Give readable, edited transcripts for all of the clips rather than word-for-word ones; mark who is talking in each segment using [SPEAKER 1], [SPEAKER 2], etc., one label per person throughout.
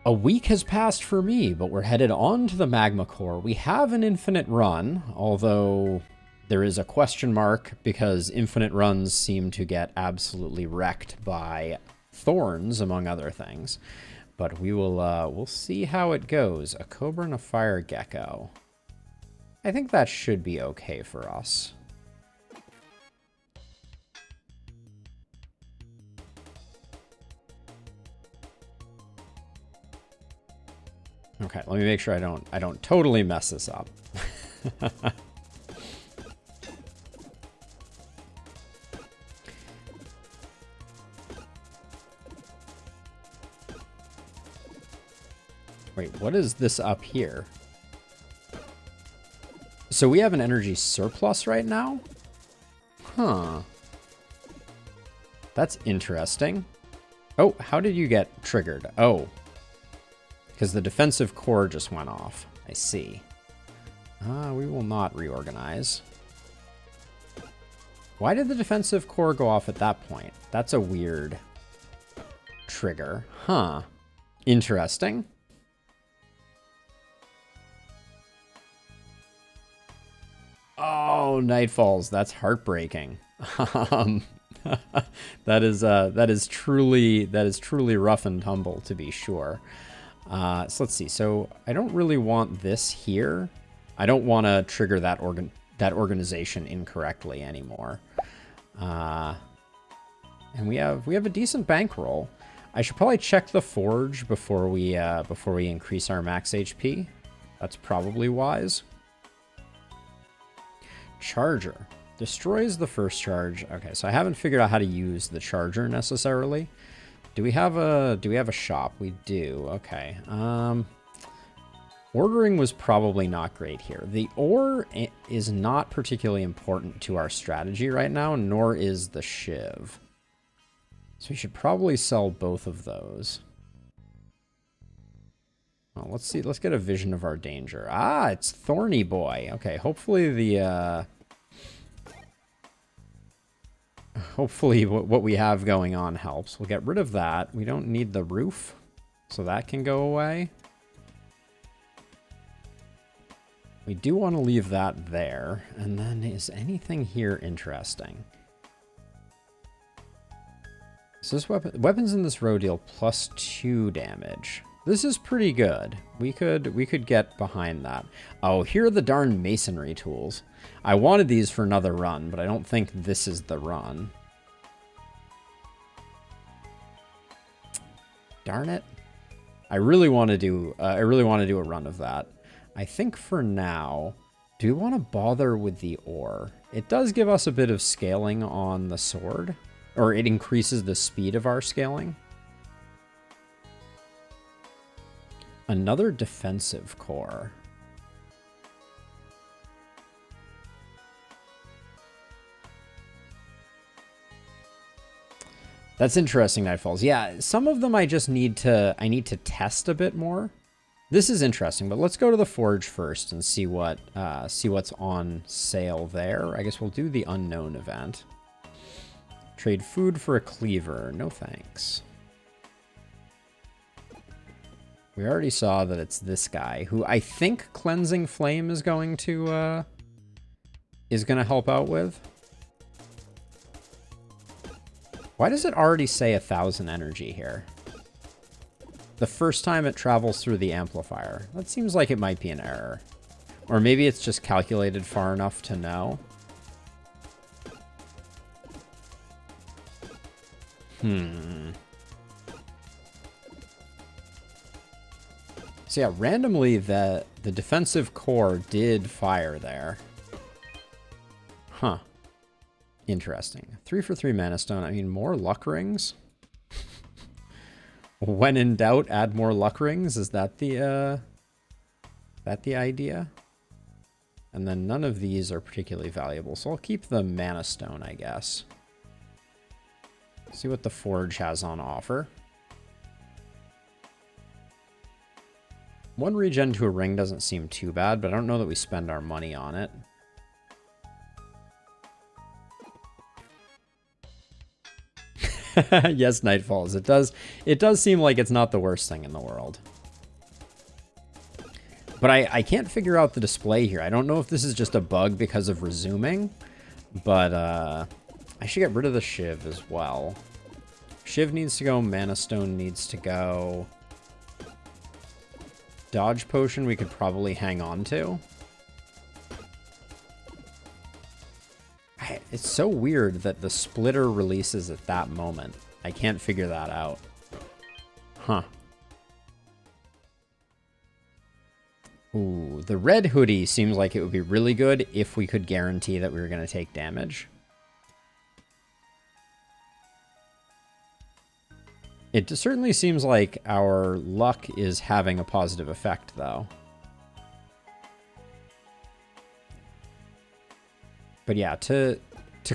[SPEAKER 1] A week has passed for me, but we're headed on to the magma core. We have an infinite run, although there is a question mark because infinite runs seem to get absolutely wrecked by thorns, among other things. But we'll see how it goes. A cobra and a fire gecko. I think that should be okay for us. Okay, let me make sure I don't totally mess this up. Wait, what is this up here? So we have an energy surplus right now? Huh. That's interesting. Oh, how did you get triggered? Oh. Because the defensive core just went off. I see. We will not reorganize. Why did the defensive core go off at that point? That's a weird trigger. Huh. Interesting. Oh, Nightfalls. That's heartbreaking. that is truly rough and tumble, to be sure. So let's see. So I don't really want this here. I don't want to trigger that organization incorrectly anymore. And we have a decent bankroll. I should probably check the forge before we increase our max HP. That's probably wise. Charger destroys the first charge. Okay, so I haven't figured out how to use the charger necessarily. Do we have a shop? We do. Okay. Ordering was probably not great here. The ore is not particularly important to our strategy right now, nor is the shiv. So we should probably sell both of those. Well, let's see. Let's get a vision of our danger. Ah, it's Thorny Boy. Okay, hopefully hopefully what we have going on helps. We'll get rid of that. We don't need the roof, so that can go away. We do want to leave that there. And then is anything here interesting? So this weapons in this row deal +2 damage. This is pretty good. We could get behind that. Oh, here are the darn masonry tools. I wanted these for another run, but I don't think this is the run. Darn it. I really want to do a run of that. I think for now, do we want to bother with the ore? It does give us a bit of scaling on the sword, or it increases the speed of our scaling. Another defensive core. That's interesting, Nightfalls. Yeah, some of them I need to test a bit more. This is interesting, but let's go to the forge first and see what's on sale there. I guess we'll do the unknown event. Trade food for a cleaver. No thanks. We already saw that it's this guy, who I think Cleansing Flame is going to help out with. Why does it already say 1,000 energy here? The first time it travels through the amplifier. That seems like it might be an error. Or maybe it's just calculated far enough to know. So yeah, randomly the defensive core did fire there. Huh. Interesting. 3 for 3 mana stone. I mean, more luck rings. When in doubt, add more luck rings. Is that the idea? And then none of these are particularly valuable, so I'll keep the mana stone, I guess. See what the forge has on offer. 1 regen to a ring doesn't seem too bad, but I don't know that we spend our money on it. Yes, Night Falls. It does seem like it's not the worst thing in the world. But I can't figure out the display here. I don't know if this is just a bug because of resuming, but I should get rid of the Shiv as well. Shiv needs to go, Mana Stone needs to go. Dodge Potion we could probably hang on to. It's so weird that the splitter releases at that moment. I can't figure that out. Huh. Ooh, the red hoodie seems like it would be really good if we could guarantee that we were going to take damage. It certainly seems like our luck is having a positive effect, though. But yeah, to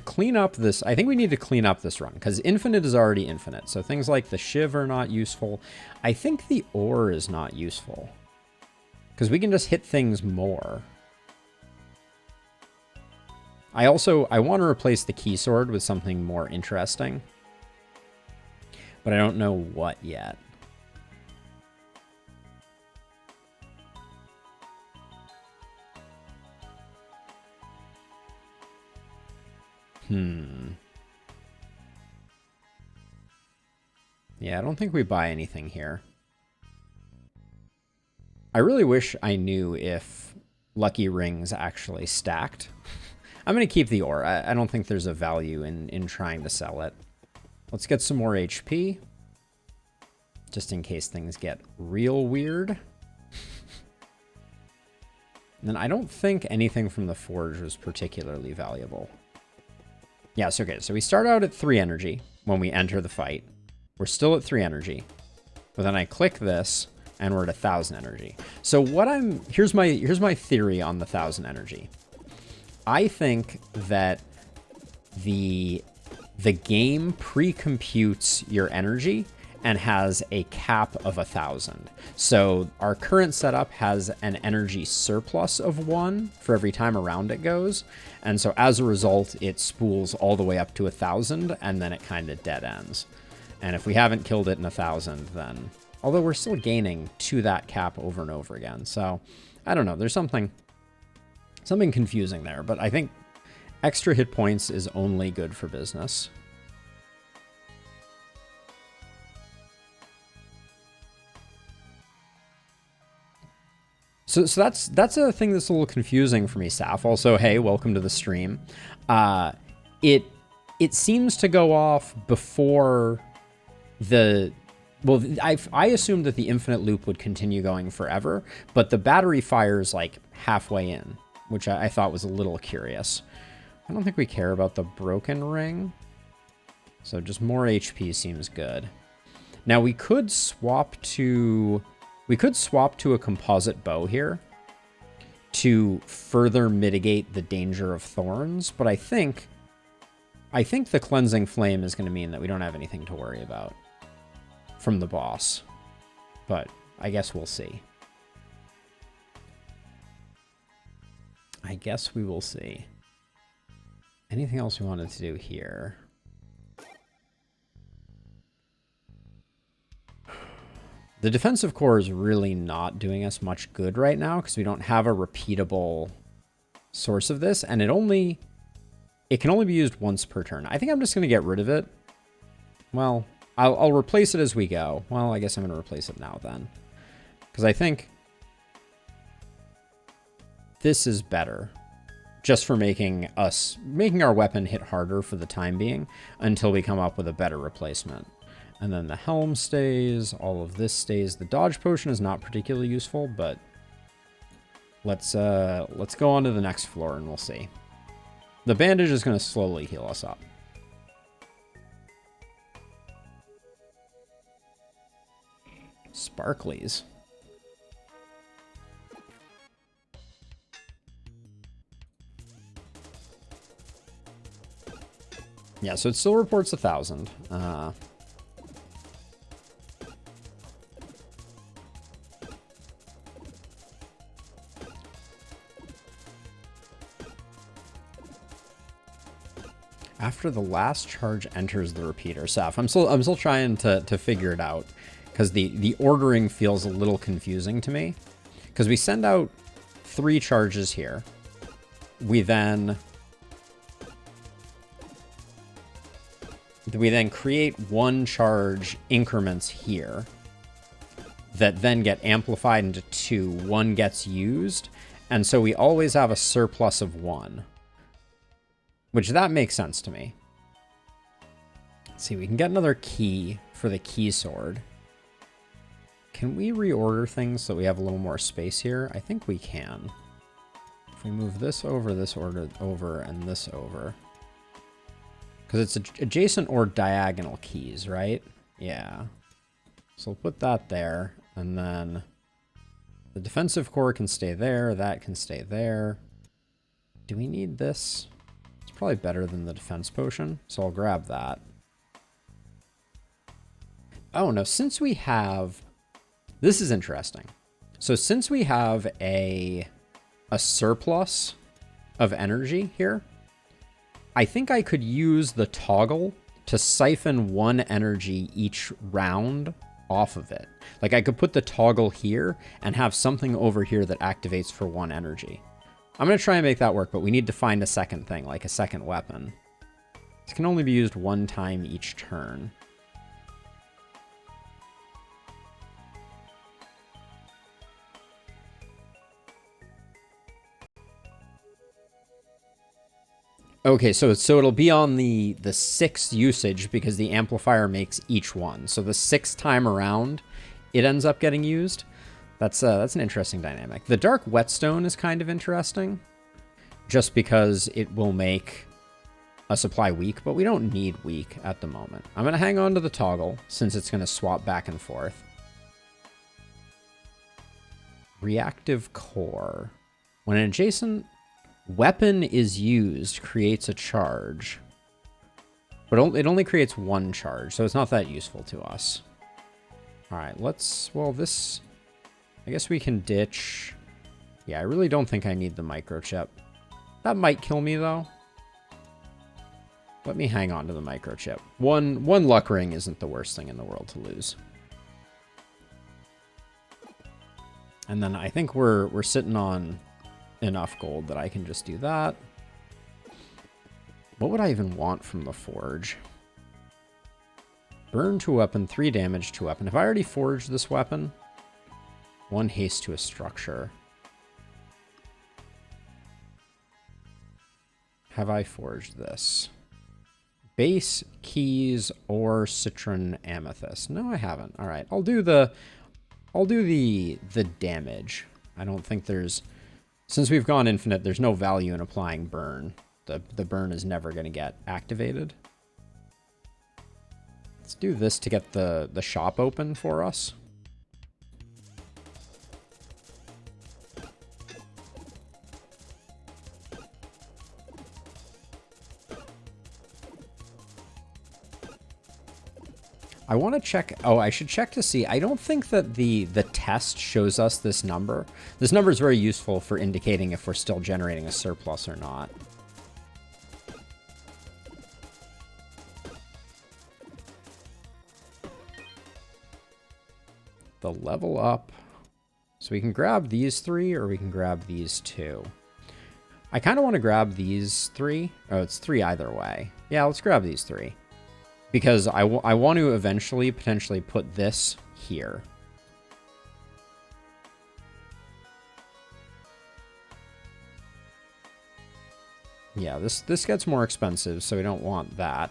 [SPEAKER 1] clean up this, I think we need to clean up this run, because infinite is already infinite. So things like the Shiv are not useful. I think the ore is not useful, because we can just hit things more. I want to replace the key sword with something more interesting, but I don't know what yet. Yeah, I don't think we buy anything here. I really wish I knew if lucky rings actually stacked. I'm going to keep the ore. I don't think there's a value in trying to sell it. Let's get some more HP, just in case things get real weird. And then I don't think anything from the forge was particularly valuable. Yes, okay, so we start out at 3 energy when we enter the fight. We're still at 3 energy. But then I click this, and we're at 1,000 energy. So here's my theory on the 1,000 energy. I think that the game pre-computes your energy and has a cap of 1,000. So our current setup has an energy surplus of 1 for every time around it goes. And so as a result, it spools all the way up to 1,000, and then it kind of dead ends. And if we haven't killed it in 1,000, then... Although we're still gaining to that cap over and over again. So, I don't know. There's something confusing there. But I think extra hit points is only good for business. So that's a thing that's a little confusing for me, Saf. Also, hey, welcome to the stream. It seems to go off before the... Well, I assumed that the infinite loop would continue going forever, but the battery fires like halfway in, which I thought was a little curious. I don't think we care about the broken ring, so just more HP seems good. Now we could swap to a composite bow here to further mitigate the danger of thorns, but I think the cleansing flame is going to mean that we don't have anything to worry about from the boss, but I guess we'll see. I guess we will see. Anything else we wanted to do here? The defensive core is really not doing us much good right now because we don't have a repeatable source of this, and it can only be used once per turn. I think I'm just going to get rid of it. Well, I'll replace it as we go. Well, I guess I'm going to replace it now then, because I think this is better just for making our weapon hit harder for the time being until we come up with a better replacement. And then the helm stays, all of this stays. The dodge potion is not particularly useful, but let's go on to the next floor and we'll see. The bandage is going to slowly heal us up. Sparklies. Yeah, so it still reports 1,000. After the last charge enters the repeater. Saf, I'm still trying to figure it out because the ordering feels a little confusing to me. Because we send out 3 charges here. We then create 1 charge increments here that then get amplified into 2. 1 gets used, and so we always have a surplus of 1. Which, that makes sense to me. Let's see, we can get another key for the key sword. Can we reorder things so we have a little more space here? I think we can. If we move this over, this order over, and this over. Because it's adjacent or diagonal keys, right? Yeah. So we'll put that there, and then the defensive core can stay there, that can stay there. Do we need this? It's probably better than the defense potion, so I'll grab that. Oh no, since we have... This is interesting. So since we have a surplus of energy here, I think I could use the toggle to siphon 1 energy each round off of it. Like I could put the toggle here and have something over here that activates for 1 energy. I'm going to try and make that work, but we need to find a second thing, like a second weapon. This can only be used 1 time each turn. Okay, so it'll be on the 6th usage because the amplifier makes each one. So the 6th time around, it ends up getting used. That's an interesting dynamic. The Dark Whetstone is kind of interesting, just because it will make a supply weak, but we don't need weak at the moment. I'm going to hang on to the toggle since it's going to swap back and forth. Reactive core. When an adjacent weapon is used, creates a charge, but it only creates 1 charge, so it's not that useful to us. All right, this, I guess we can ditch. Yeah, I really don't think I need the microchip. That might kill me though. Let me hang on to the microchip. One luck ring isn't the worst thing in the world to lose. And then I think we're sitting on enough gold that I can just do that. What would I even want from the forge? Burn to weapon, 3 damage to weapon. Have I already forged this weapon? 1 haste to a structure. Have I forged this? Base, keys, or citron amethyst. No, I haven't. All right, I'll do the damage. I don't think there's... Since we've gone infinite, there's no value in applying burn. The burn is never going to get activated. Let's do this to get the shop open for us. I want to check... Oh, I should check to see. I don't think that the test shows us this number. This number is very useful for indicating if we're still generating a surplus or not. The level up. So we can grab these 3 or we can grab these 2. I kind of want to grab these 3. Oh, it's 3 either way. Yeah, let's grab these 3. Because I want to eventually potentially put this here. Yeah, this gets more expensive, so we don't want that.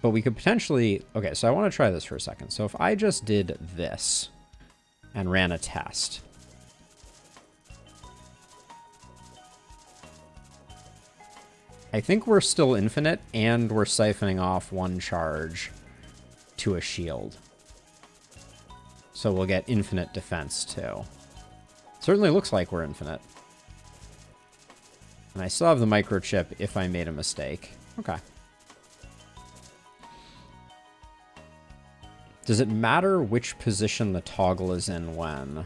[SPEAKER 1] But we could potentially... Okay, so I want to try this for a second. So if I just did this and ran a test... I think we're still infinite, and we're siphoning off 1 charge to a shield. So we'll get infinite defense, too. Certainly looks like we're infinite. And I still have the microchip if I made a mistake. Okay. Does it matter which position the toggle is in when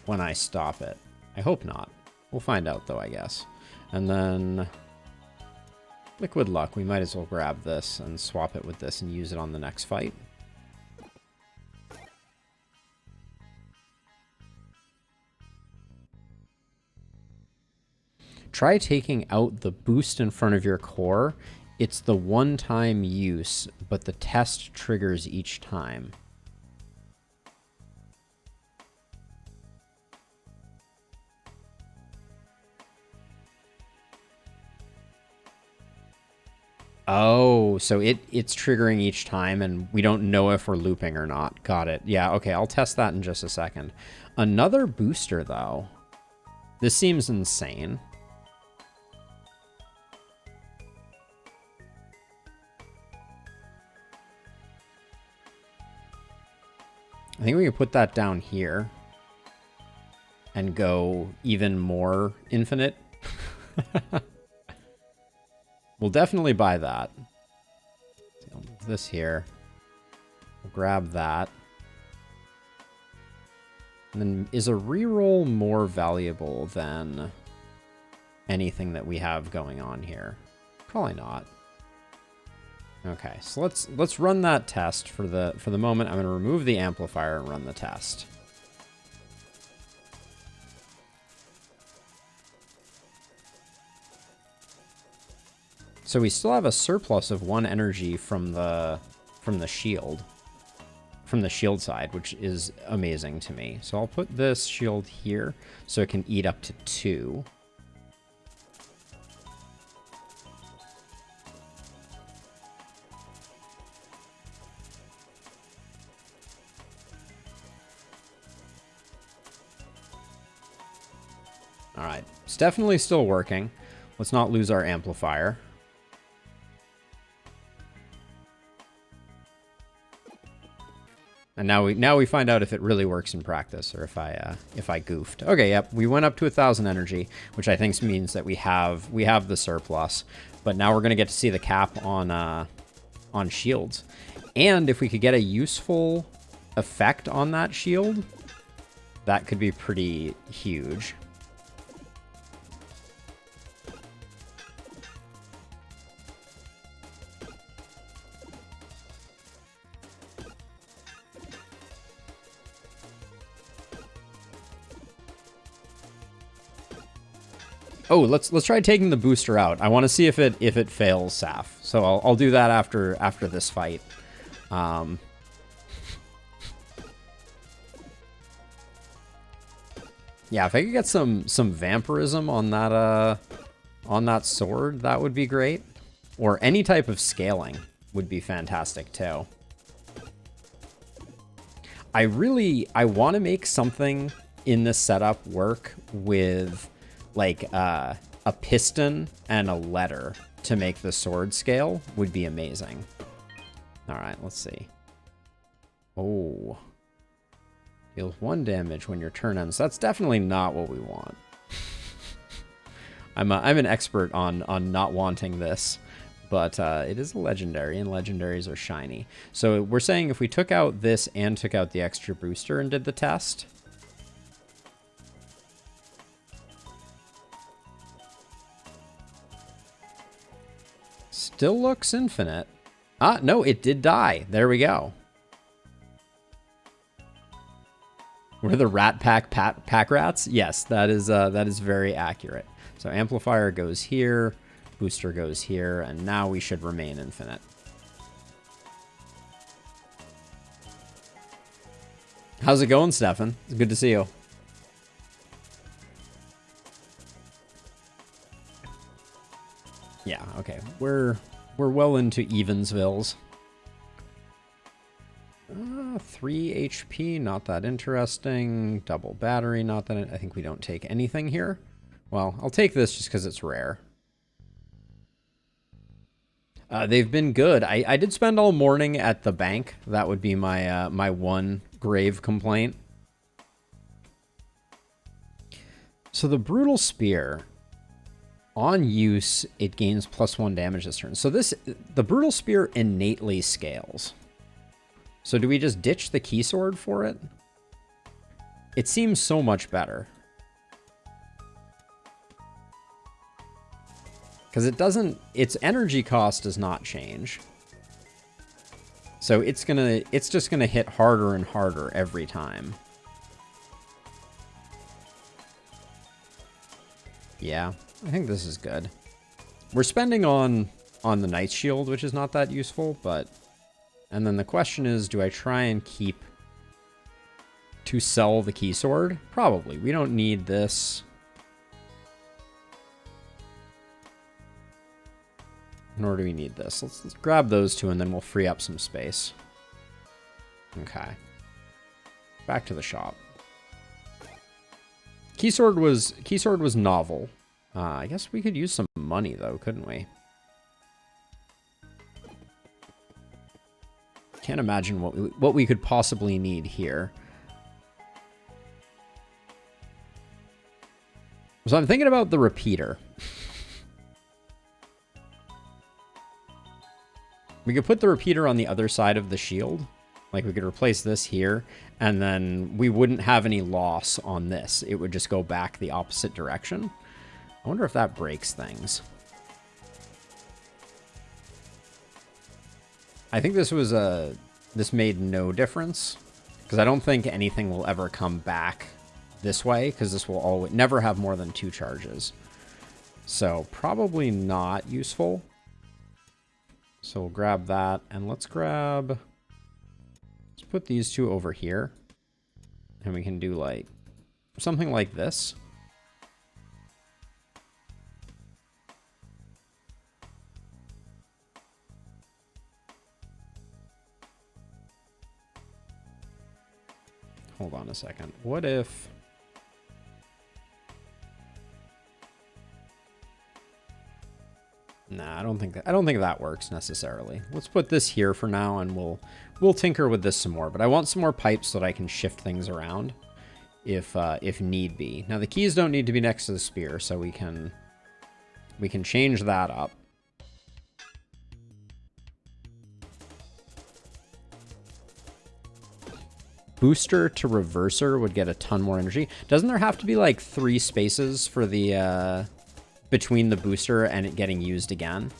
[SPEAKER 1] I stop it? I hope not. We'll find out, though, I guess. And then Liquid Luck. We might as well grab this and swap it with this and use it on the next fight. Try taking out the boost in front of your core. It's the one-time use, but the test triggers each time. Oh, so it's triggering each time, and we don't know if we're looping or not. Got it. Yeah, okay, I'll test that in just a second. Another booster, though. This seems insane. I think we can put that down here and go even more infinite. We'll definitely buy that. So this here. We'll grab that. And then is a reroll more valuable than anything that we have going on here? Probably not. Okay, so let's run that test for the moment. I'm going to remove the amplifier and run the test. So we still have a surplus of 1 energy from the shield, from the shield side, which is amazing to me. So I'll put this shield here so it can eat up to 2. All right, it's definitely still working. Let's not lose our amplifier. And now we find out if it really works in practice or if I goofed. Okay, yep, we went up to 1,000 energy, which I think means that we have the surplus. But now we're gonna get to see the cap on shields, and if we could get a useful effect on that shield, that could be pretty huge. Oh, let's try taking the booster out. I want to see if it fails, Saf. So I'll do that after this fight. Yeah, if I could get some vampirism on that sword, that would be great. Or any type of scaling would be fantastic too. I want to make something in this setup work with like a piston and a letter to make the sword scale would be amazing. All right, let's see. Oh, deals 1 damage when your turn ends. That's definitely not what we want. I'm an expert on not wanting this, but it is a legendary, and legendaries are shiny. So we're saying if we took out this and took out the extra booster and did the test. Still looks infinite. Ah, no, it did die. There we go. We're the rat pack rats? Yes, that is very accurate. So amplifier goes here, booster goes here, and now we should remain infinite. How's it going, Stefan? It's good to see you. Yeah, okay. We're well into Evansvilles. 3 HP, not that interesting. Double battery, not that... I think we don't take anything here. Well, I'll take this just because it's rare. They've been good. I did spend all morning at the bank. That would be my my one grave complaint. So the Brutal Spear... on use, it gains +1 damage this turn. So the Brutal Spear innately scales. So do we just ditch the Key Sword for it? It seems so much better. Because it doesn't, its energy cost does not change. So it's just gonna hit harder and harder every time. Yeah, I think this is good. We're spending on the Knight's Shield, which is not that useful, but... And then the question is, do I try and keep to sell the Key Sword? Probably. We don't need this. Nor do we need this. Let's grab those two and then we'll free up some space. Okay. Back to the shop. Key Sword was novel. I guess we could use some money though, couldn't we? Can't imagine what we could possibly need here. So I'm thinking about the repeater. We could put the repeater on the other side of the shield. Like we could replace this here, and then we wouldn't have any loss on this. It would just go back the opposite direction. I wonder if that breaks things. I think this made no difference, because I don't think anything will ever come back this way, because this will never have more than 2 charges. So probably not useful. So we'll grab that, and let's put these 2 over here, and we can do like something like this. Hold on a second. What if... Nah, I don't think that works necessarily. Let's put this here for now, and we'll tinker with this some more. But I want some more pipes so that I can shift things around if need be. Now the keys don't need to be next to the spear, so we can change that up. Booster to reverser would get a ton more energy. Doesn't there have to be like 3 spaces for the between the booster and it getting used again?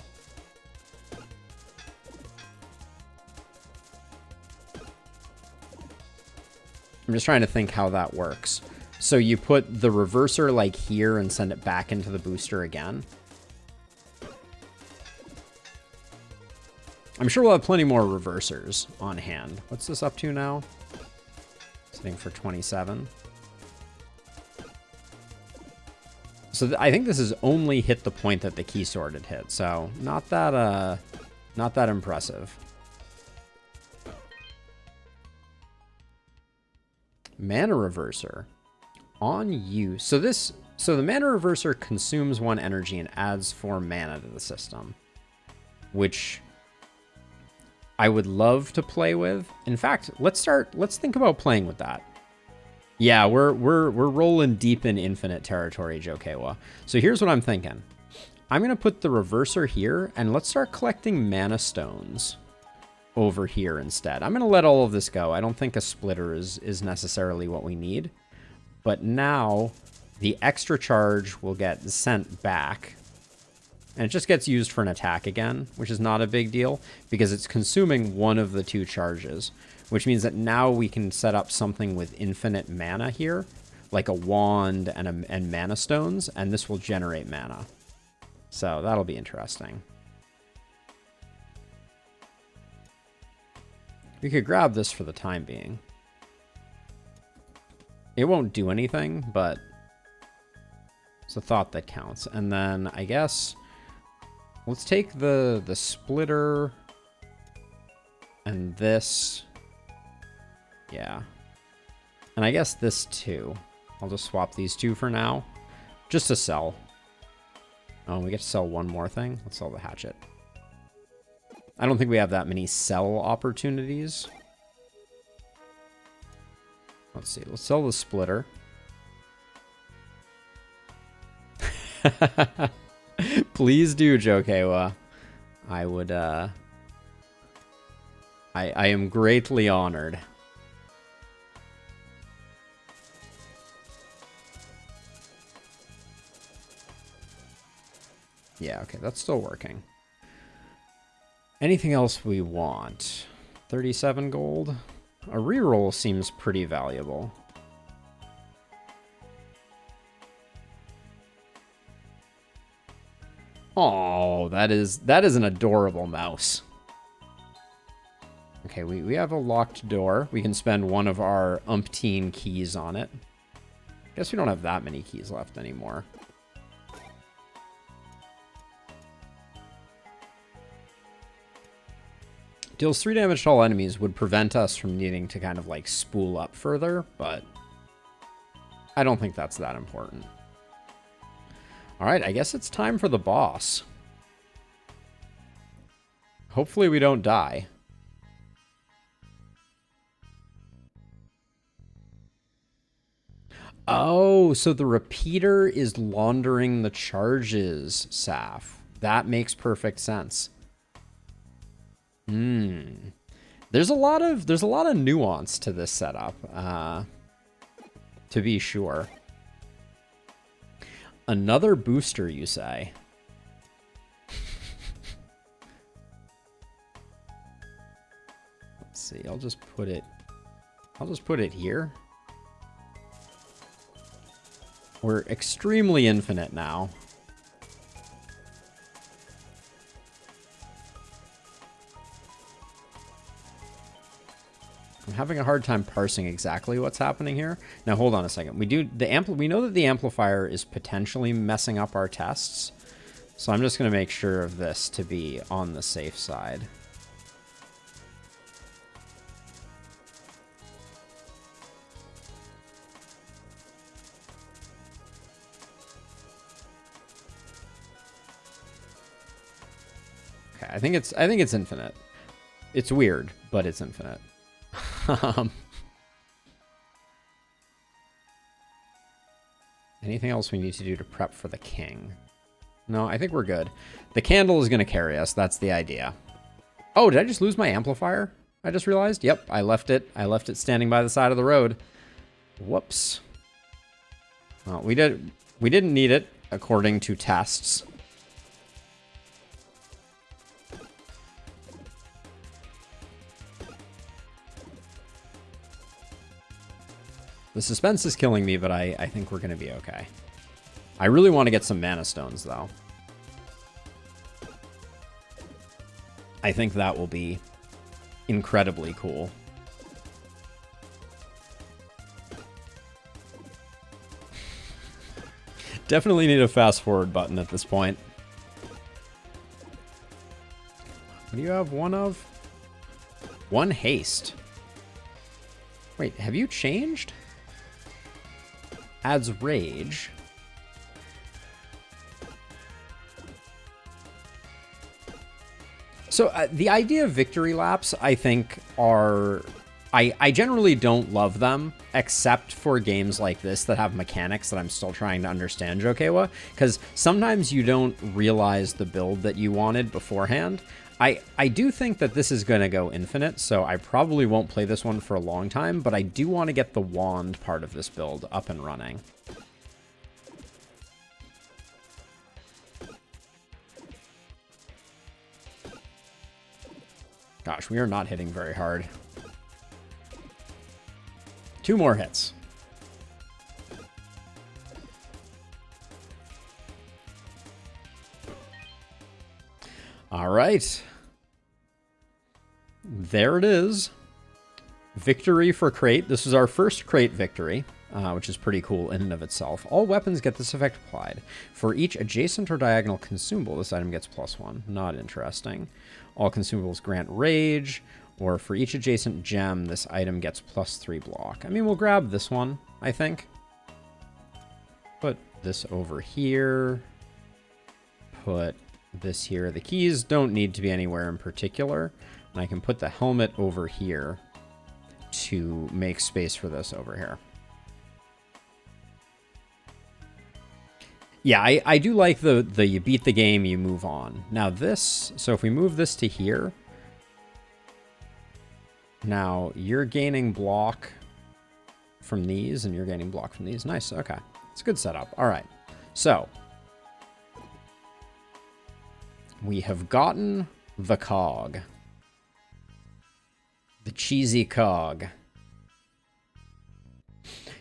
[SPEAKER 1] I'm just trying to think how that works. So you put the reverser like here and send it back into the booster again. I'm sure we'll have plenty more reversers on hand. What's this up to now? Sitting for 27. So I think this has only hit the point that the Key Sword had hit. So not that impressive. Mana Reverser on use. So the Mana Reverser consumes 1 energy and adds 4 mana to the system, which I would love to play with. In fact, let's think about playing with that. Yeah, we're rolling deep in infinite territory, Jokewa. So here's what I'm thinking. I'm going to put the reverser here, and let's start collecting mana stones over here instead. I'm going to let all of this go. I don't think a splitter is necessarily what we need. But now the extra charge will get sent back. And it just gets used for an attack again, which is not a big deal because it's consuming 1 of the 2 charges, which means that now we can set up something with infinite mana here, like a wand and mana stones, and this will generate mana. So that'll be interesting. We could grab this for the time being. It won't do anything, but it's a thought that counts. And then I guess let's take the splitter and this. Yeah. And I guess this too. I'll just swap these 2 for now, just to sell. Oh, we get to sell 1 more thing. Let's sell the hatchet. I don't think we have that many sell opportunities. Let's see. Let's sell the splitter. Please do, Jokewa. I would, I am greatly honored. Yeah, okay, that's still working. Anything else we want? 37 gold. A reroll seems pretty valuable. Oh, that is an adorable mouse. Okay, we have a locked door. We can spend one of our umpteen keys on it. Guess we don't have that many keys left anymore. Deals 3 damage to all enemies would prevent us from needing to kind of like spool up further, but I don't think that's that important. All right, I guess it's time for the boss. Hopefully we don't die. Oh, so the repeater is laundering the charges, Saf. That makes perfect sense. There's a lot of nuance to this setup, to be sure. Another booster, you say? Let's see. I'll just put it here. We're extremely infinite now. I'm having a hard time parsing exactly what's happening here. Now, hold on a second. We know that the amplifier is potentially messing up our tests. So I'm just going to make sure of this to be on the safe side. Okay, I think it's infinite. It's weird, but it's infinite. Anything else we need to do to prep for the king? No, I think we're good. The candle is going to carry us. That's the idea. Oh, did I just lose my amplifier? I just realized. Yep, I left it. I left it standing by the side of the road. Whoops. Well, we didn't need it according to tests. The suspense is killing me, but I think we're going to be okay. I really want to get some mana stones, though. I think that will be incredibly cool. Definitely need a fast forward button at this point. What do you have one of? One haste. Wait, have you changed? Adds rage. So the idea of victory laps, I think, are... I generally don't love them, except for games like this that have mechanics that I'm still trying to understand, Jokewa, because sometimes you don't realize the build that you wanted beforehand. I do think that this is going to go infinite, so I probably won't play this one for a long time, but I do want to get the wand part of this build up and running. Gosh, we are not hitting very hard. 2 more hits. All right. There it is. Victory for crate. This is our first crate victory, which is pretty cool in and of itself. All weapons get this effect applied. For each adjacent or diagonal consumable, this item gets +1. Not interesting. All consumables grant rage, or for each adjacent gem, this item gets +3 block. I mean, we'll grab this one, I think. Put this over here. Put this here. The keys don't need to be anywhere in particular. And I can put the helmet over here to make space for this over here. Yeah, I do like the you beat the game, you move on. Now this, so if we move this to here, now you're gaining block from these and you're gaining block from these. Nice, okay. It's a good setup. All right, so We have gotten the cog. The cheesy cog.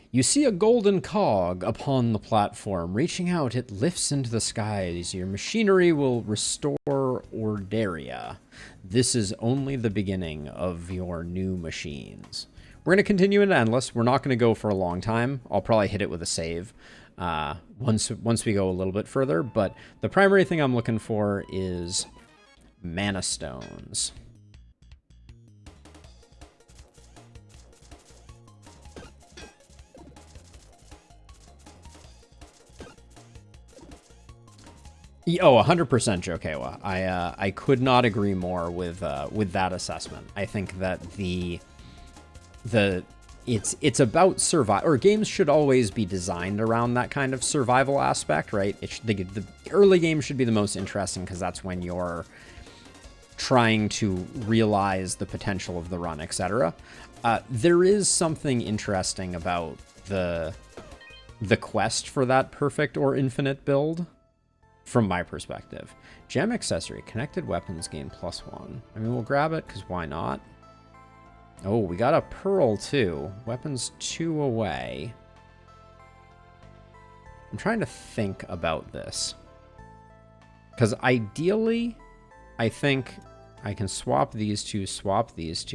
[SPEAKER 1] You see a golden cog upon the platform. Reaching out, it lifts into the skies. Your machinery will restore Ordaria. This is only the beginning of your new machines. We're going to continue into Endless. We're not going to go for a long time. I'll probably hit it with a save once we go a little bit further. But the primary thing I'm looking for is mana stones. Oh, 100% Jokewa. I could not agree more with that assessment. I think that it's about survival, or games should always be designed around that kind of survival aspect, right? The early game should be the most interesting because that's when you're trying to realize the potential of the run, etc. There is something interesting about the quest for that perfect or infinite build. From my perspective. Gem accessory, connected weapons gain +1. I mean, we'll grab it because why not? Oh, we got a pearl too. Weapons 2 away. I'm trying to think about this. Because ideally, I think I can swap these two,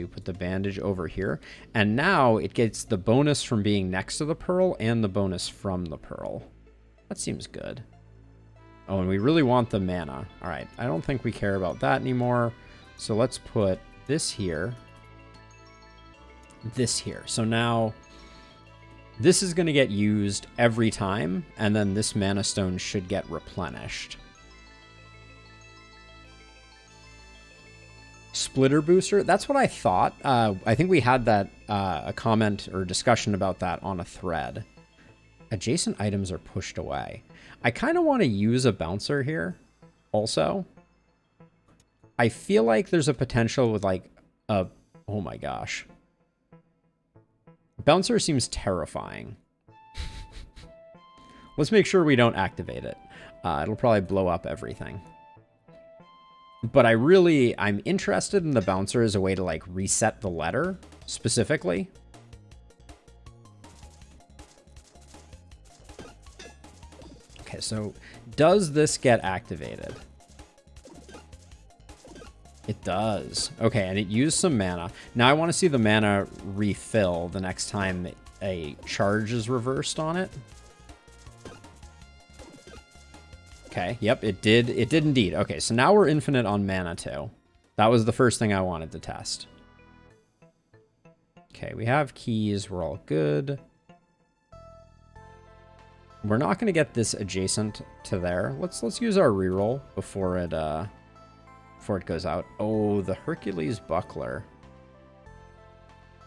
[SPEAKER 1] put the bandage over here. And now it gets the bonus from being next to the pearl and the bonus from the pearl. That seems good. Oh, and we really want the mana. All right, I don't think we care about that anymore. So let's put this here. This here. So now this is going to get used every time, and then this mana stone should get replenished. Splitter booster? That's what I thought. I think we had that a comment or discussion about that on a thread. Adjacent items are pushed away. I kind of want to use a bouncer here also. I feel like there's a potential with like a... Oh my gosh. Bouncer seems terrifying. Let's make sure we don't activate it. It'll probably blow up everything. But I'm interested in the bouncer as a way to like reset the letter specifically. Okay, so does this get activated? It does. Okay, and it used some mana. Now I want to see the mana refill the next time a charge is reversed on it. Okay, yep, it did. It did indeed. Okay, so now we're infinite on mana too. That was the first thing I wanted to test. Okay, we have keys. We're all good. We're not going to get this adjacent to there. Let's use our reroll before it goes out. Oh, the Hercules buckler.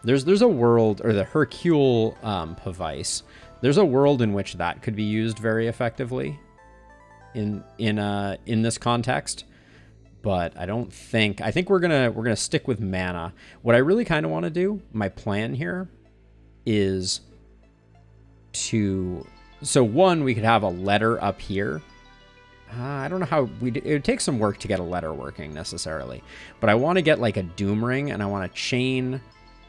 [SPEAKER 1] There's a world, or the Hercule Pavice. There's a world in which that could be used very effectively in this context. But I don't think... I think we're gonna stick with mana. What I really kind of want to do, my plan here, is to... So one, we could have a letter up here. I don't know how it would take some work to get a letter working necessarily, but I want to get like a doom ring, and I want to chain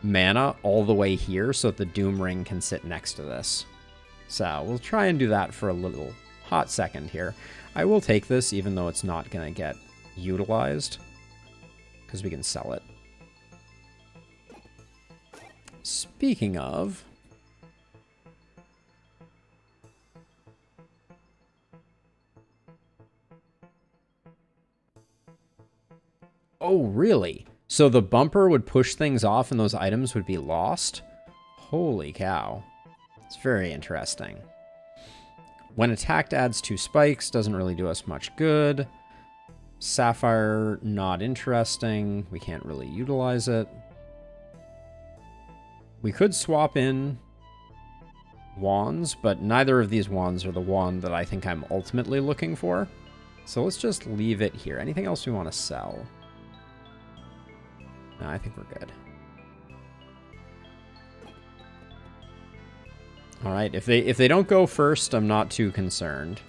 [SPEAKER 1] mana all the way here so that the doom ring can sit next to this. So we'll try and do that for a little hot second here. I will take this even though it's not going to get utilized because we can sell it. Speaking of... Oh, really? So the bumper would push things off and those items would be lost? Holy cow. It's very interesting. When attacked adds 2 spikes, doesn't really do us much good. Sapphire, not interesting. We can't really utilize it. We could swap in wands, but neither of these wands are the wand that I think I'm ultimately looking for. So let's just leave it here. Anything else we want to sell? No, I think we're good. All right, if they don't go first, I'm not too concerned.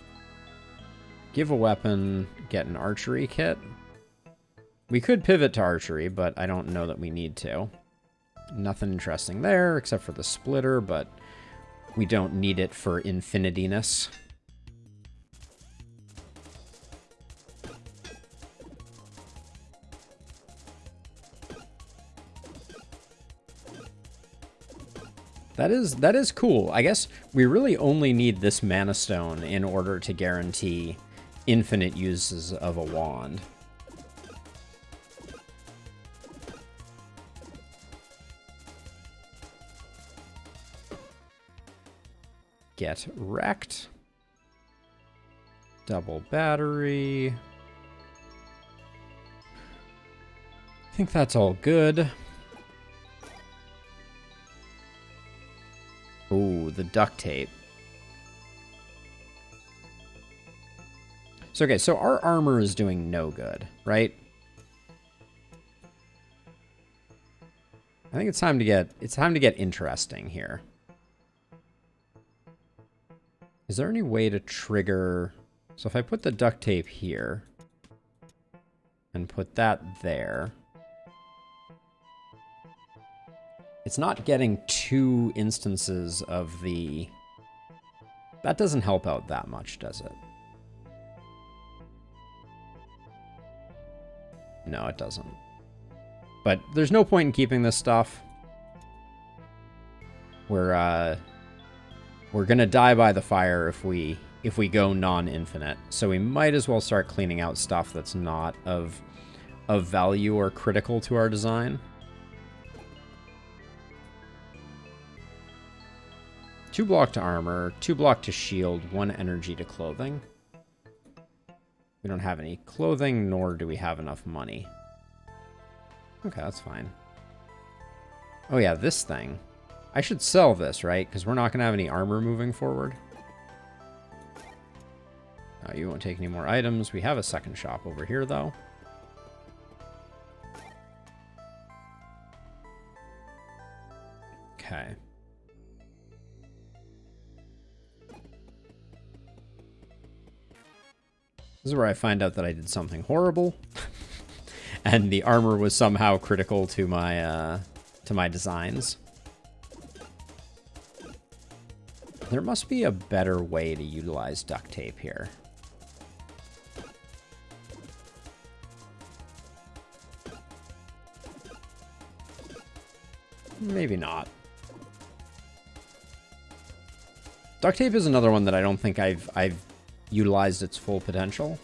[SPEAKER 1] Give a weapon, get an archery kit. We could pivot to archery, but I don't know that we need to. Nothing interesting there, except for the splitter, but we don't need it for infinitiness. That is cool. I guess we really only need this mana stone in order to guarantee infinite uses of a wand. Get wrecked. Double battery. I think that's all good. Ooh, the duct tape. So, okay, so our armor is doing no good, right? I think it's time to get interesting here. Is there any way to trigger... So if I put the duct tape here and put that there, it's not getting 2 instances of the... That doesn't help out that much, does it? No, it doesn't. But there's no point in keeping this stuff. We're gonna die by the fire if we go non-infinite. So we might as well start cleaning out stuff that's not of value or critical to our design. 2 block to armor, 2 block to shield, 1 energy to clothing. We don't have any clothing, nor do we have enough money. Okay, that's fine. Oh yeah, this thing. I should sell this, right? Because we're not going to have any armor moving forward. You won't take any more items. We have a second shop over here, though. Okay. This is where I find out that I did something horrible. And the armor was somehow critical to my designs. There must be a better way to utilize duct tape here. Maybe not. Duct tape is another one that I don't think I've utilized its full potential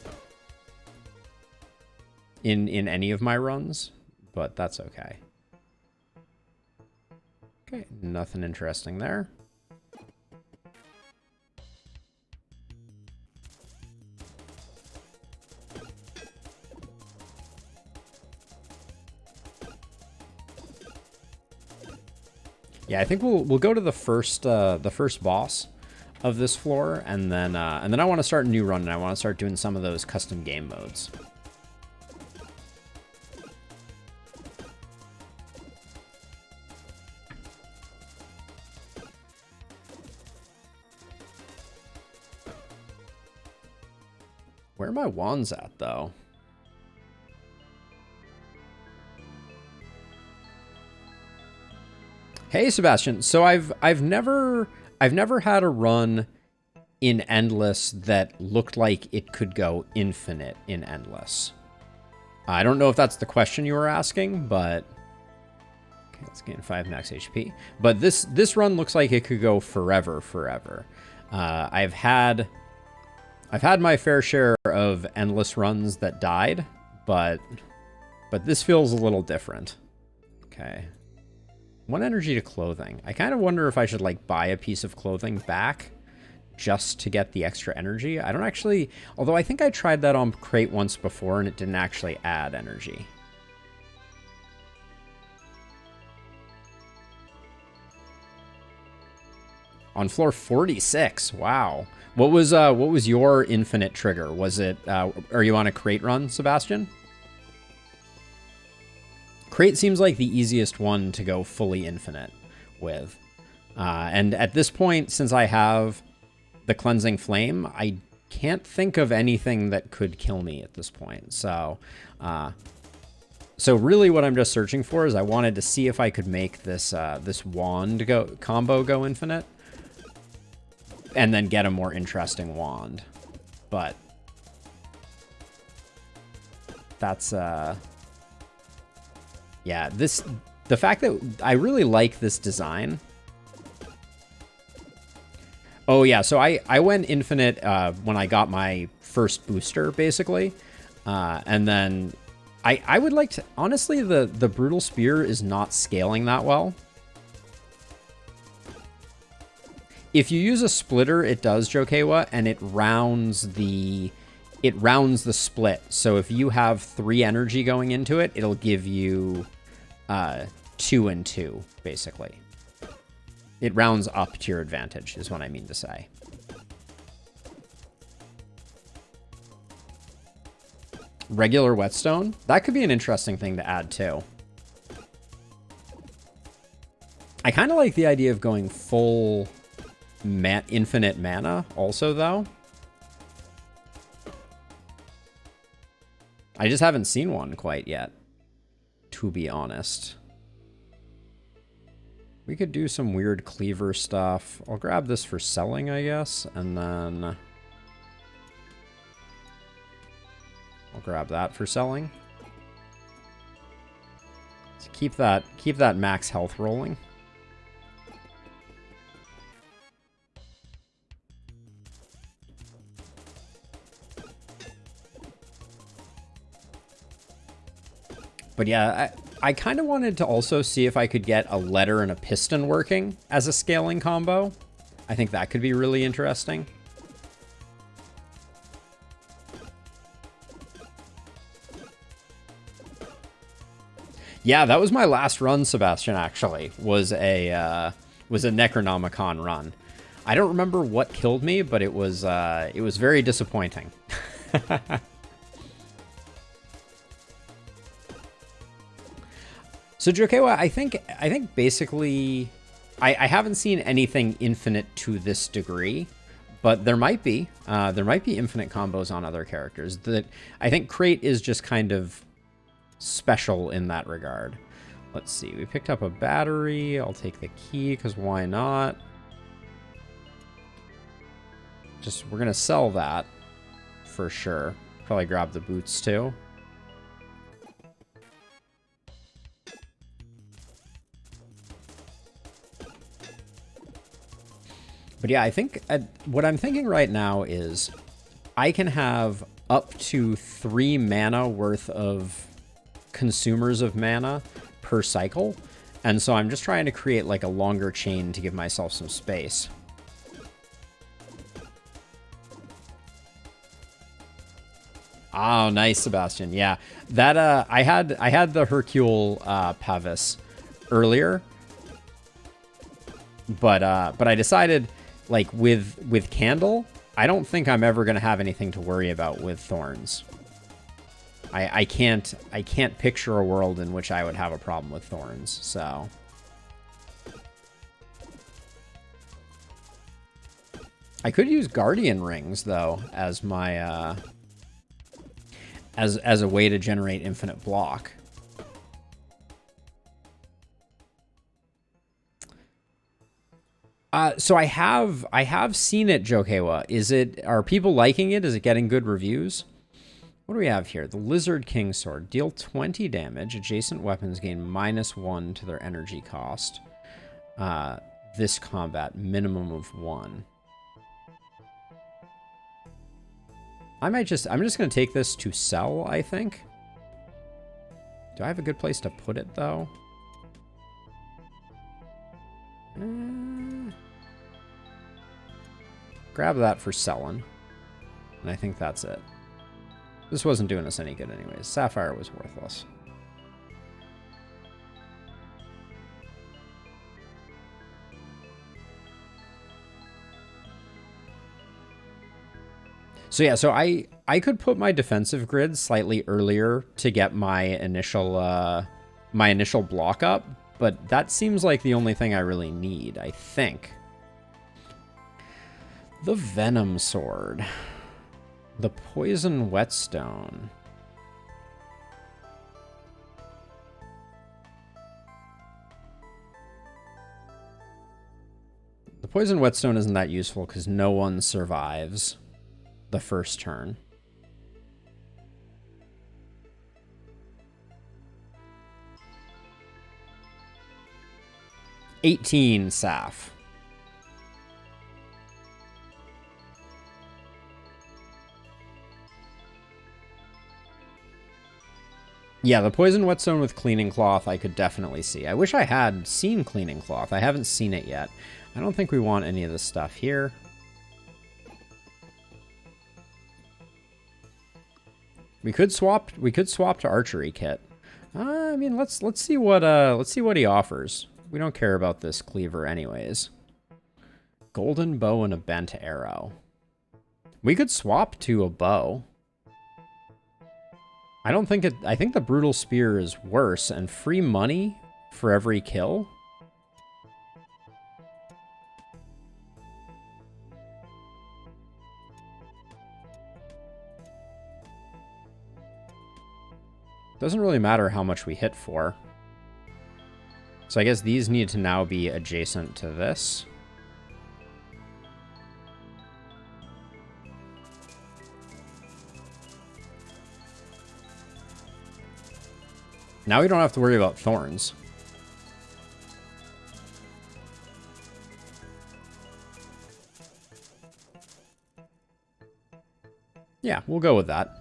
[SPEAKER 1] in any of my runs, but that's okay. Okay, nothing interesting there. Yeah, I think we'll go to the first boss of this floor, and then I want to start a new run, and I want to start doing some of those custom game modes. Where are my wands at, though? Hey, Sebastian. So I've never had a run in Endless that looked like it could go infinite in Endless. I don't know if that's the question you were asking, but okay, let's gain 5 max HP. But this run looks like it could go forever. I've had my fair share of Endless runs that died, but this feels a little different. Okay. 1 energy to clothing. I kind of wonder if I should, like, buy a piece of clothing back just to get the extra energy. I don't actually... Although I think I tried that on Crate once before and it didn't actually add energy. On floor 46. Wow. What was your infinite trigger? Was it... are you on a Crate run, Sebastian? Crate seems like the easiest one to go fully infinite with. And at this point, since I have the Cleansing Flame, I can't think of anything that could kill me at this point. So, so really what I'm just searching for is I wanted to see if I could make this, this wand combo go infinite and then get a more interesting wand. But that's, yeah, the fact that I really like this design. Oh yeah, so I went infinite when I got my first booster, basically. And then I would like to, honestly, the Brutal Spear is not scaling that well. If you use a splitter, it does, Jokewa, and it rounds the split. So if you have 3 energy going into it, it'll give you 2 and 2, basically. It rounds up to your advantage, is what I mean to say. Regular whetstone? That could be an interesting thing to add, too. I kind of like the idea of going full infinite mana also, though. I just haven't seen one quite yet, to be honest. We could do some weird cleaver stuff. I'll grab this for selling, I guess, and then I'll grab that for selling. So keep that max health rolling. But yeah, I kind of wanted to also see if I could get a letter and a piston working as a scaling combo. I think that could be really interesting. Yeah, that was my last run, Sebastian, actually, was a Necronomicon run. I don't remember what killed me, but it was very disappointing. So Jokewa, I think basically, I haven't seen anything infinite to this degree, but there might be infinite combos on other characters. That I think Crate is just kind of special in that regard. Let's see, we picked up a battery. I'll take the key because why not? We're gonna sell that for sure. Probably grab the boots too. But yeah, I think what I'm thinking right now is I can have up to 3 mana worth of consumers of mana per cycle. And so I'm just trying to create like a longer chain to give myself some space. Oh, nice, Sebastian. Yeah, that I had the Hercule Pavis earlier, but I decided, like, with Candle, I don't think I'm ever gonna have anything to worry about with Thorns. I can't picture a world in which I would have a problem with Thorns. So I could use Guardian Rings though as my as a way to generate infinite block. So I have seen it, Jokewa. Are people liking it? Is it getting good reviews? What do we have here? The Lizard King Sword. Deal 20 damage. Adjacent weapons gain -1 to their energy cost. This combat, minimum of 1. I'm just going to take this to sell, I think. Do I have a good place to put it, though? Grab that for selling. And I think that's it. This wasn't doing us any good anyways. Sapphire was worthless. So yeah, so I could put my defensive grid slightly earlier to get my initial block up, but that seems like the only thing I really need, I think. The Venom Sword. The poison whetstone. The poison whetstone isn't that useful because no one survives the first turn. $18, Saf. Yeah, the poison whetstone with cleaning cloth I could definitely see. I wish I had seen cleaning cloth. I haven't seen it yet. I don't think we want any of this stuff here. We could swap to archery kit. I mean, let's see what he offers. We don't care about this cleaver anyways. Golden bow and a bent arrow. We could swap to a bow. I think the brutal spear is worse, and free money for every kill. Doesn't really matter how much we hit for. So I guess these need to now be adjacent to this. Now we don't have to worry about thorns. Yeah, we'll go with that.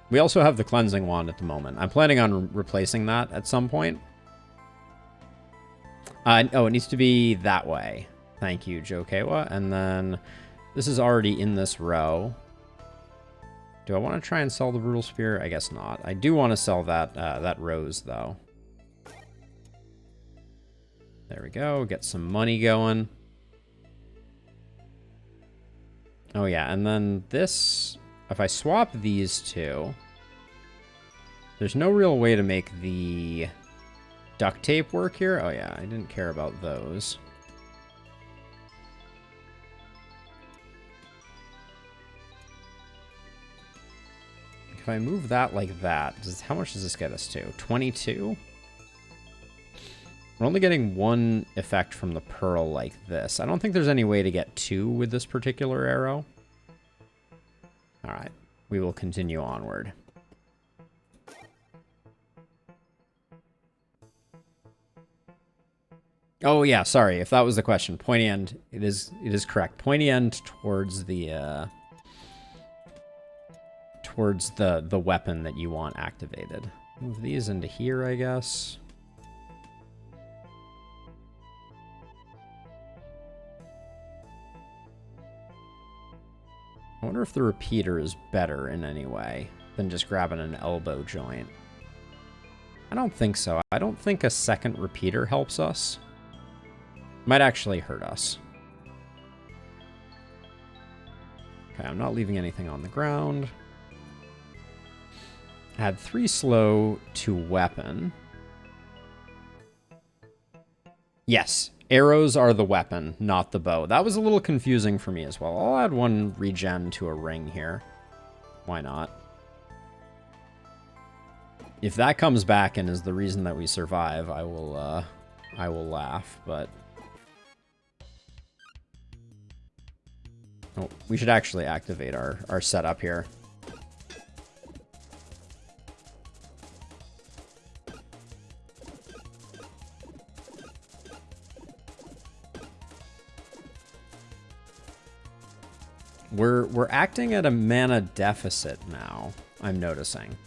[SPEAKER 1] We also have the cleansing wand at the moment. I'm planning on replacing that at some point. Oh, it needs to be that way. Thank you, Jokewa. And then this is already in this row. Do I want to try and sell the brutal spear? I guess not. I do want to sell that that rose though. There we go. Get some money going. Oh yeah, and then this, if I swap these two, there's no real way to make the duct tape work here. Oh yeah, I didn't care about those. If I move that like that, how much does this get us to? 22? We're only getting one effect from the pearl like this. I don't think there's any way to get two with this particular arrow. All right, we will continue onward. Oh yeah, sorry if that was the question. Pointy end, it is correct. Pointy end towards the weapon that you want activated. Move these into here, I guess. I wonder if the repeater is better in any way than just grabbing an elbow joint. I don't think so. I don't think a second repeater helps us. Might actually hurt us. Okay, I'm not leaving anything on the ground. Add 3 slow to weapon. Yes, arrows are the weapon, not the bow. That was a little confusing for me as well. I'll add 1 regen to a ring here. Why not? If that comes back and is the reason that we survive, I will laugh, but... Oh, we should actually activate our setup here. We're acting at a mana deficit now, I'm noticing.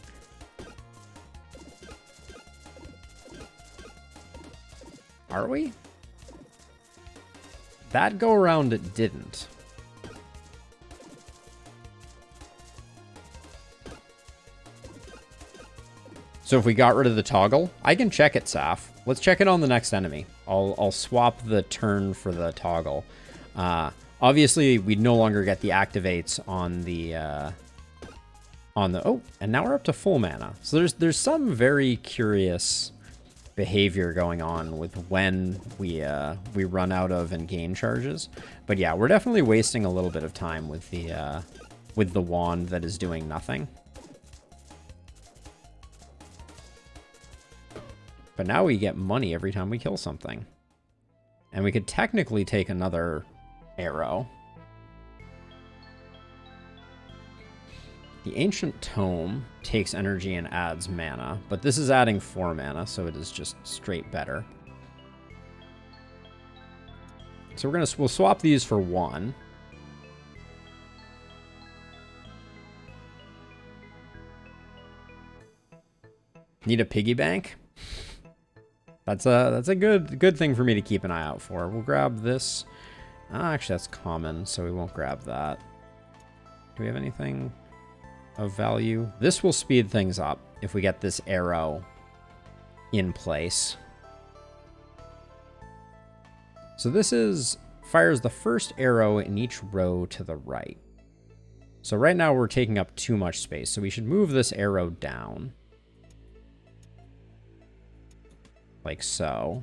[SPEAKER 1] Are we? That go around it didn't. So if we got rid of the toggle, I can check it, Saf. Let's check it on the next enemy. I'll swap the turn for the toggle. Obviously, we no longer get the activates on the oh, and now we're up to full mana. So there's some very curious behavior going on with when we run out of and gain charges. But yeah, we're definitely wasting a little bit of time with the wand that is doing nothing. But now we get money every time we kill something. And we could technically take another arrow. The Ancient Tome takes energy and adds mana, but this is adding 4 mana, so it is just straight better. So we'll swap these for 1. Need a piggy bank? That's a good thing for me to keep an eye out for. We'll grab this. Actually, that's common, so we won't grab that. Do we have anything of value? This will speed things up if we get this arrow in place. So this fires the first arrow in each row to the right. So right now we're taking up too much space, so we should move this arrow down. Like so.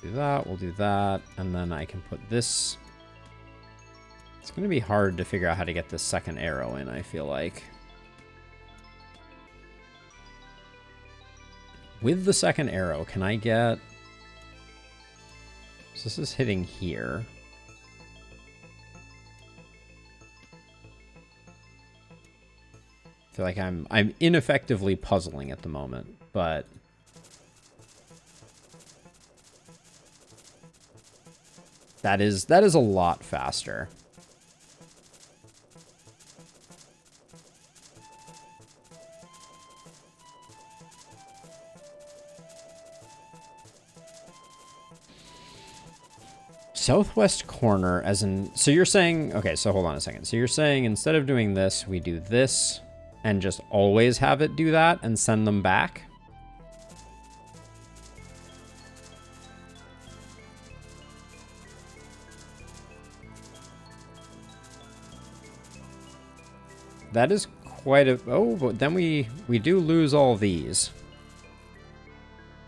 [SPEAKER 1] Do that, we'll do that, and then I can put this. It's going to be hard to figure out how to get this second arrow in, I feel like. With the second arrow, can I get... So this is hitting here. I feel like I'm ineffectively puzzling at the moment, but that is a lot faster. Southwest corner, as in, so you're saying, okay, so hold on a second. So you're saying instead of doing this, we do this and just always have it do that and send them back? That is quite a, oh, but then we do lose all these.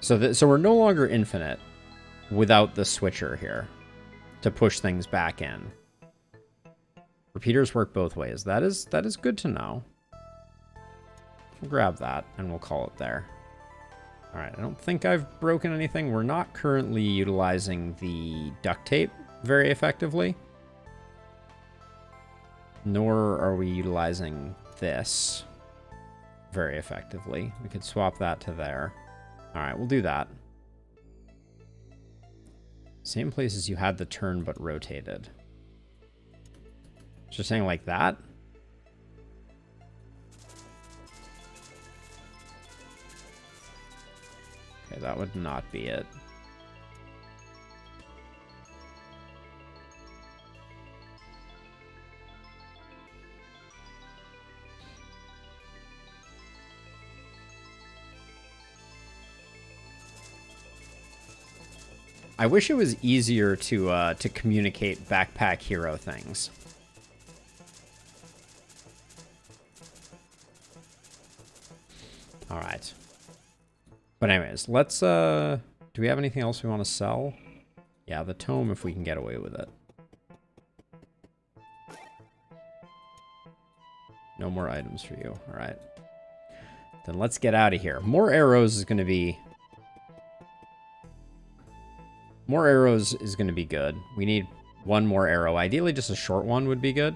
[SPEAKER 1] So we're no longer infinite without the switcher here to push things back in. Repeaters work both ways. That is good to know. We'll grab that and we'll call it there. All right, I don't think I've broken anything. We're not currently utilizing the duct tape very effectively. Nor are we utilizing this very effectively. We could swap that to there. All right, we'll do that. Same place as you had the turn, but rotated. Just saying like that. Okay, that would not be it. I wish it was easier to communicate backpack hero things. All right. But anyways, let's do we have anything else we want to sell? Yeah, the tome if we can get away with it. No more items for you. All right. Then let's get out of here. More arrows is going to be good. We need one more arrow. Ideally, just a short one would be good.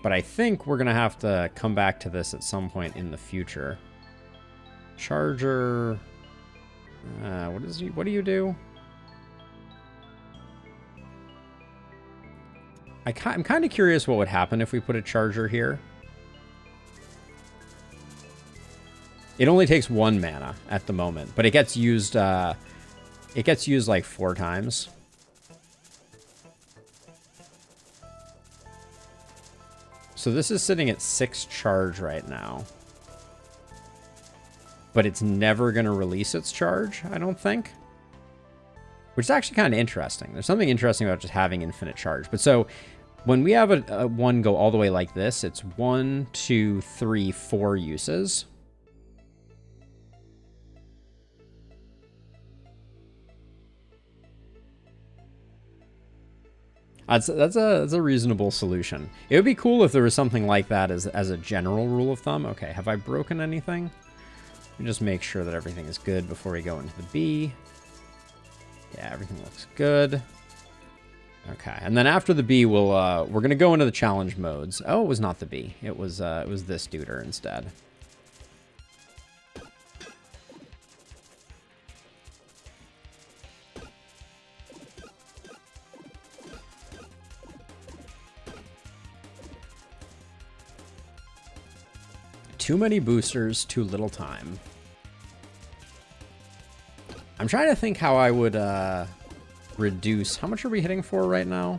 [SPEAKER 1] But I think we're going to have to come back to this at some point in the future. Charger. What do you do? I'm kind of curious what would happen if we put a charger here. It only takes 1 mana at the moment, but it gets used like 4 times. So this is sitting at 6 charge right now. But it's never going to release its charge, I don't think. Which is actually kind of interesting. There's something interesting about just having infinite charge. But so when we have a one go all the way like this, it's 1, 2, 3, 4 uses. That's a reasonable solution. It would be cool if there was something like that as a general rule of thumb. Okay, have I broken anything? Let me just make sure that everything is good before we go into the B. Yeah, everything looks good. Okay, and then after the B, we're gonna go into the challenge modes. Oh, it was not the B. It was this duder instead. Too many boosters, too little time. I'm trying to think how I would reduce. How much are we hitting for right now?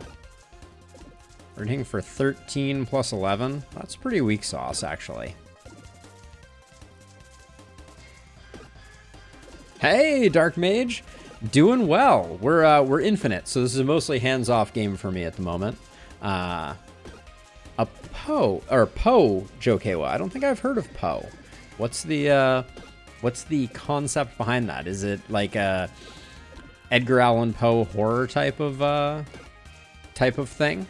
[SPEAKER 1] We're hitting for 13 plus 11. That's pretty weak sauce, actually. Hey, Dark Mage. Doing well. We're infinite, so this is a mostly hands-off game for me at the moment. A Poe, or Poe Jokewa. I don't think I've heard of Poe. What's the concept behind that? Is it like a Edgar Allan Poe horror type of thing?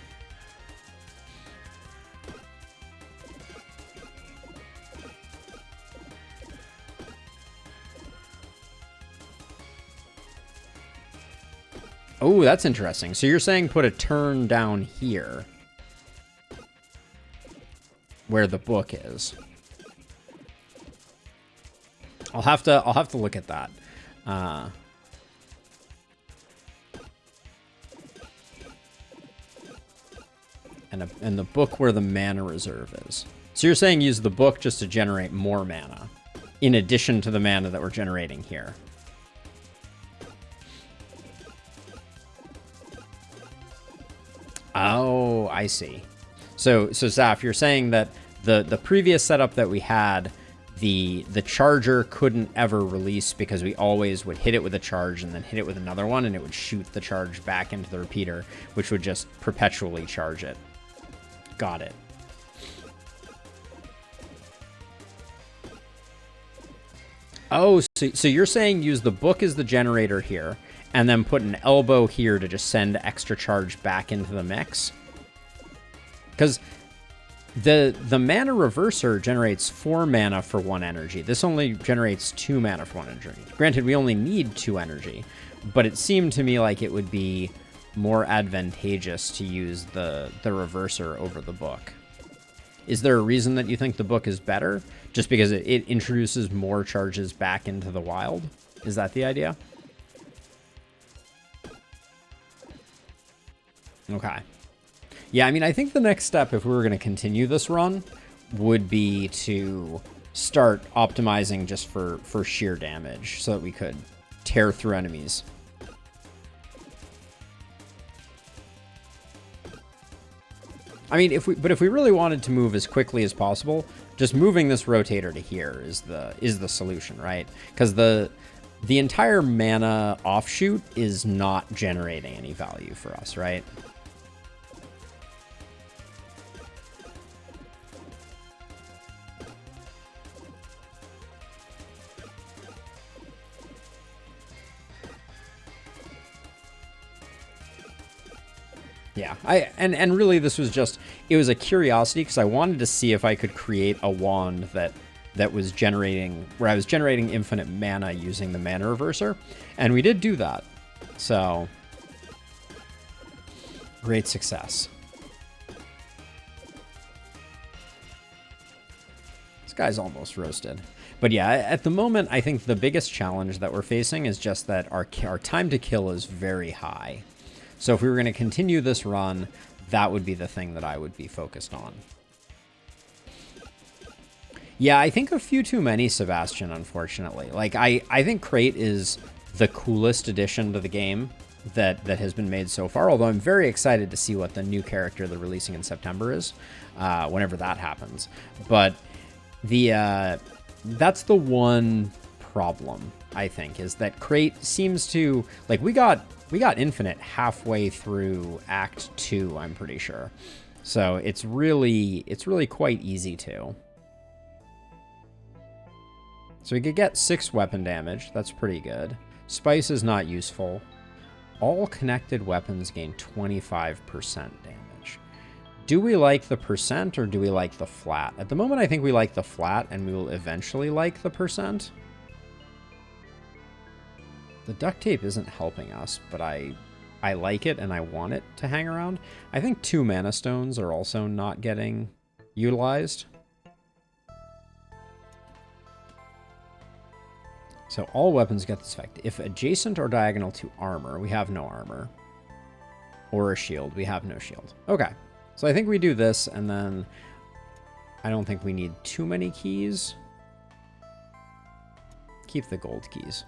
[SPEAKER 1] Oh, that's interesting. So you're saying put a turn down here where the book is. I'll have to look at that. And the book where the mana reserve is. So you're saying use the book just to generate more mana in addition to the mana that we're generating here. Oh, I see. So Zaf, you're saying that the previous setup that we had, the charger couldn't ever release because we always would hit it with a charge and then hit it with another one, and it would shoot the charge back into the repeater, which would just perpetually charge it. Got it. Oh, so you're saying use the book as the generator here, and then put an elbow here to just send extra charge back into the mix? Because the mana reverser generates 4 mana for 1 energy. This only generates 2 mana for 1 energy. Granted, we only need 2 energy, but it seemed to me like it would be more advantageous to use the reverser over the book. Is there a reason that you think the book is better? Just because it introduces more charges back into the wild? Is that the idea? Okay. Yeah, I mean, I think the next step, if we were going to continue this run, would be to start optimizing just for sheer damage so that we could tear through enemies. I mean, if we really wanted to move as quickly as possible, just moving this rotator to here is the solution, right? Because the entire mana offshoot is not generating any value for us, right? Yeah, and really this was just, it was a curiosity because I wanted to see if I could create a wand that was generating, where I was generating infinite mana using the mana reverser, and we did do that. So, great success. This guy's almost roasted. But yeah, at the moment, I think the biggest challenge that we're facing is just that our time to kill is very high. So if we were going to continue this run, that would be the thing that I would be focused on. Yeah, I think a few too many, Sebastian, unfortunately. Like, I think Crate is the coolest addition to the game that has been made so far, although I'm very excited to see what the new character they're releasing in September is, whenever that happens. But that's the one problem, I think, is that Crate seems to, like, we got Infinite halfway through Act 2, I'm pretty sure. So it's really quite easy to. So we could get 6 weapon damage. That's pretty good. Spice is not useful. all connected weapons gain 25% damage. Do we like the percent or do we like the flat? At the moment, I think we like the flat, and we will eventually like the percent. The duct tape isn't helping us, but I like it and I want it to hang around. I think 2 mana stones are also not getting utilized. So all weapons get this effect. If adjacent or diagonal to armor, we have no armor. Or a shield, we have no shield. Okay, so I think we do this, and then I don't think we need too many keys. Keep the gold keys.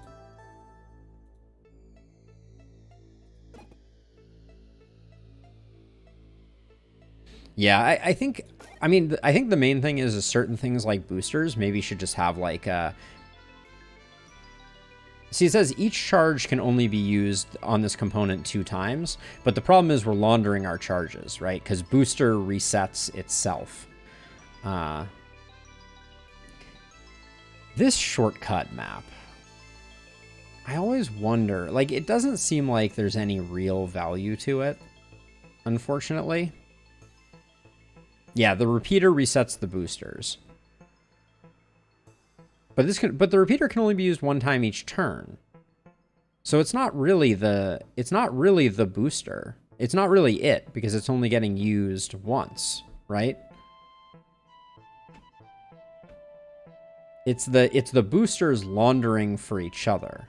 [SPEAKER 1] Yeah, I think, I mean, I think the main thing is certain things like boosters maybe should just have like a... See, it says each charge can only be used on this component 2 times, but the problem is we're laundering our charges, right? Because booster resets itself. This shortcut map, I always wonder, like, it doesn't seem like there's any real value to it, unfortunately. Yeah, the repeater resets the boosters. But the repeater can only be used 1 time each turn. So it's not really the booster. It's not really it, because it's only getting used once, right? It's the boosters laundering for each other.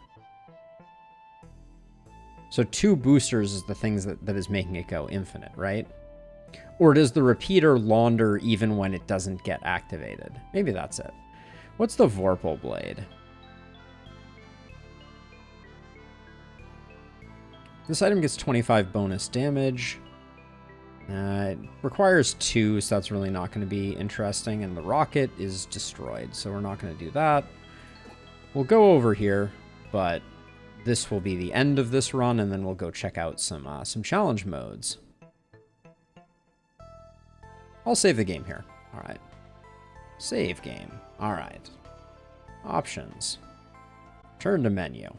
[SPEAKER 1] So 2 boosters is the things that is making it go infinite, right? Or does the repeater launder even when it doesn't get activated? Maybe that's it. What's the Vorpal Blade? This item gets 25 bonus damage. It requires 2, so that's really not going to be interesting. And the rocket is destroyed, so we're not going to do that. We'll go over here, but this will be the end of this run, and then we'll go check out some challenge modes. I'll save the game here. All right. Save game. All right. Options. Turn to menu.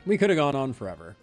[SPEAKER 1] We could have gone on forever.